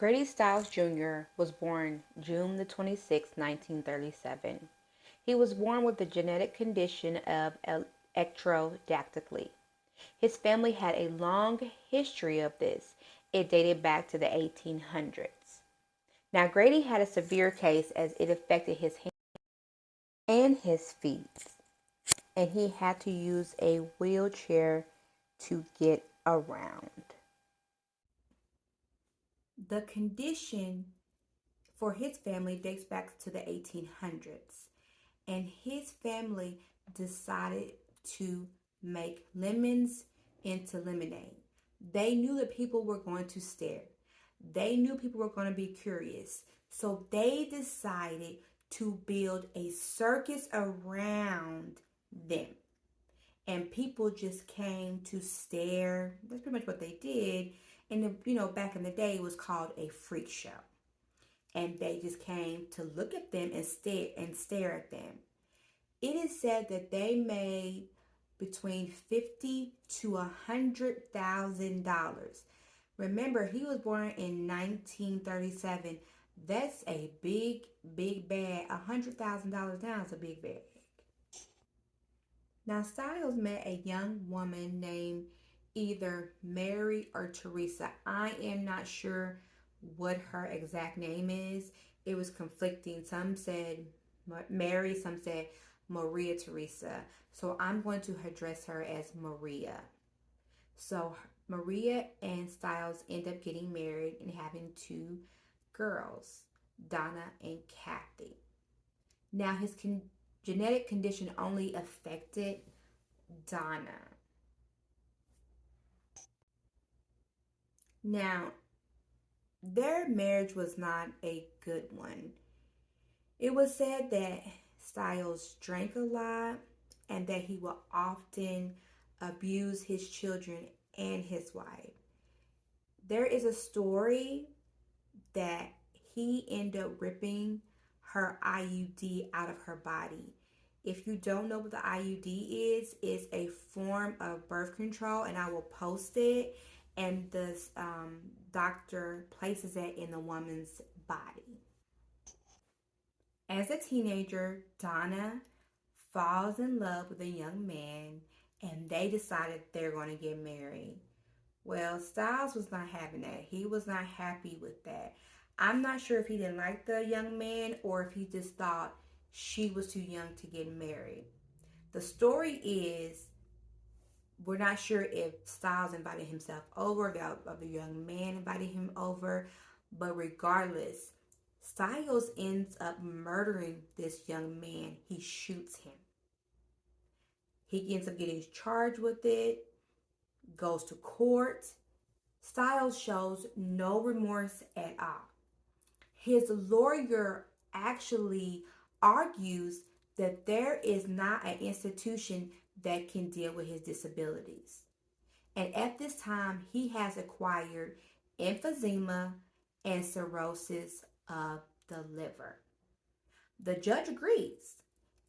Grady Stiles Jr. was born June the 26th, 1937. He was born with the genetic condition of ectrodactyly. His family had a long history of this. It dated back to the 1800s. Now, Grady had a severe case as it affected his hands and his feet, and he had to use a wheelchair to get around. The condition for his family dates back to the 1800s, and his family decided to make lemons into lemonade. They knew that people were going to stare. They knew people were going to be curious. So they decided to build a circus around them. And people just came to stare. That's pretty much what they did. And back in the day, it was called a freak show. And they just came to look at them and stare at them. It is said that they made between $50,000 to $100,000. Remember, he was born in 1937. That's a big, big bag. $100,000 now is a big bag. Now, Styles met a young woman named either Mary or Teresa. I am not sure what her exact name is. It was conflicting. Some said Mary, some said Maria Teresa. So I'm going to address her as Maria. So Maria and Styles end up getting married and having two girls, Donna and Kathy. Now his genetic condition only affected Donna. Now, their marriage was not a good one. It was said that Styles drank a lot and that he would often abuse his children and his wife. There is a story that he ended up ripping her IUD out of her body. If you don't know what the IUD is, it's a form of birth control, and I will post it. And the doctor places it in the woman's body. As a teenager, Donna falls in love with a young man, and they decided they're going to get married. Well, Styles was not having that. He was not happy with that. I'm not sure if he didn't like the young man or if he just thought she was too young to get married. The story is, we're not sure if Styles invited himself over, or the young man invited him over, but regardless, Styles ends up murdering this young man. He shoots him. He ends up getting charged with it, goes to court. Styles shows no remorse at all. His lawyer actually argues that there is not an institution that can deal with his disabilities. And at this time, he has acquired emphysema and cirrhosis of the liver. The judge agrees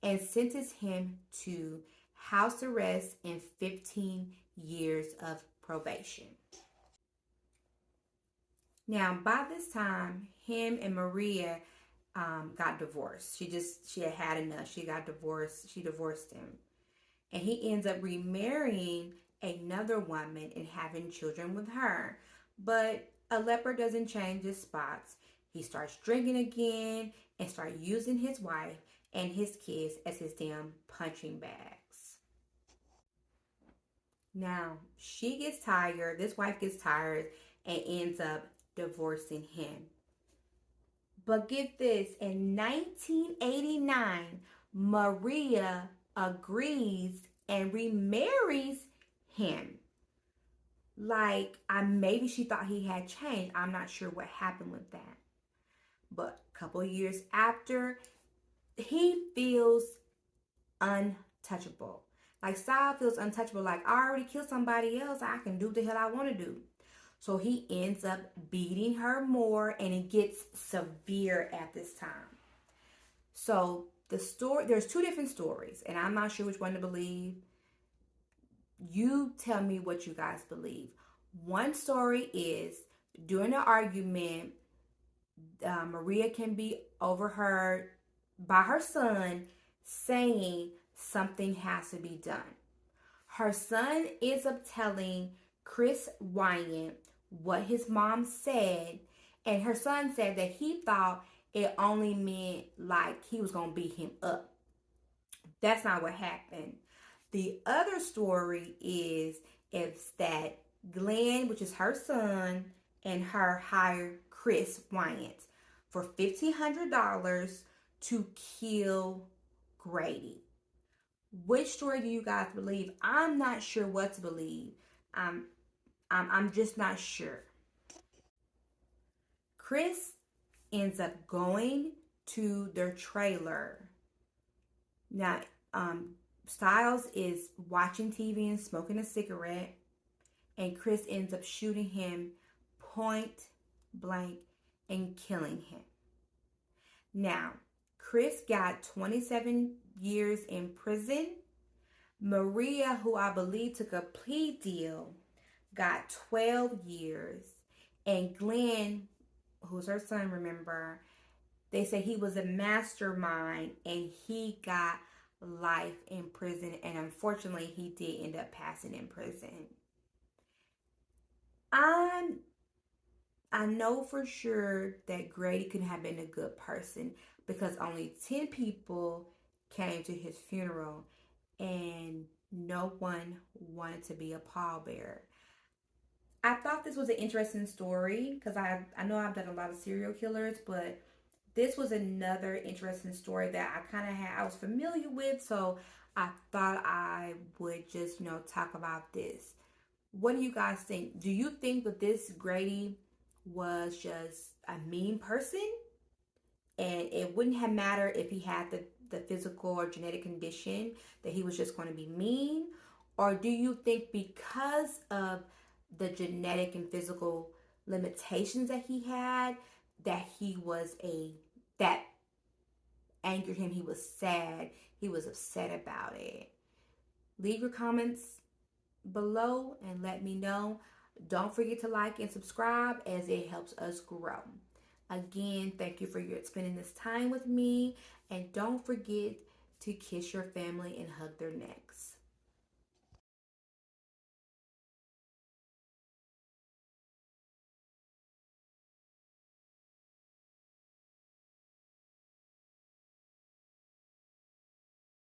and sentenced him to house arrest and 15 years of probation. Now, by this time, him and Maria got divorced. She had enough. She got divorced. She divorced him. And he ends up remarrying another woman and having children with her. But a leper doesn't change his spots. He starts drinking again and starts using his wife and his kids as his damn punching bags. Now, she gets tired. This wife gets tired and ends up divorcing him. But get this, in 1989, Maria agrees and remarries him. Maybe she thought he had changed. I'm not sure what happened with that. But a couple of years after, he feels untouchable. Styles feels untouchable. I already killed somebody else. I can do what the hell I want to do. So he ends up beating her more, and it gets severe at this time. So there's two different stories, and I'm not sure which one to believe. You tell me what you guys believe. One story is, during the argument, Maria can be overheard by her son saying something has to be done. Her son ends up telling Chris Wyant what his mom said, and her son said that he thought it only meant like he was going to beat him up. That's not what happened. The other story is that Glenn, which is her son, and her hired Chris Wyant for $1,500 to kill Grady. Which story do you guys believe? I'm not sure what to believe. I'm I'm just not sure. Chris ends up going to their trailer. Now, Styles is watching TV and smoking a cigarette, and Chris ends up shooting him point blank and killing him. Now, Chris got 27 years in prison. Maria, who I believe took a plea deal, got 12 years. And Glenn, who's her son, remember, they say he was a mastermind and he got life in prison. And unfortunately, he did end up passing in prison. I know for sure that Grady couldn't have been a good person because only 10 people came to his funeral and no one wanted to be a pallbearer. I thought this was an interesting story because I know I've done a lot of serial killers, but this was another interesting story that I was familiar with, so I thought I would just, talk about this. What do you guys think? Do you think that this Grady was just a mean person and it wouldn't have mattered if he had the physical or genetic condition, that he was just going to be mean? Or do you think because of the genetic and physical limitations that he had, that that angered him, he was sad, he was upset about it? Leave your comments below and let me know. Don't forget to like and subscribe as it helps us grow. Again, thank you for spending this time with me, and don't forget to kiss your family and hug their necks.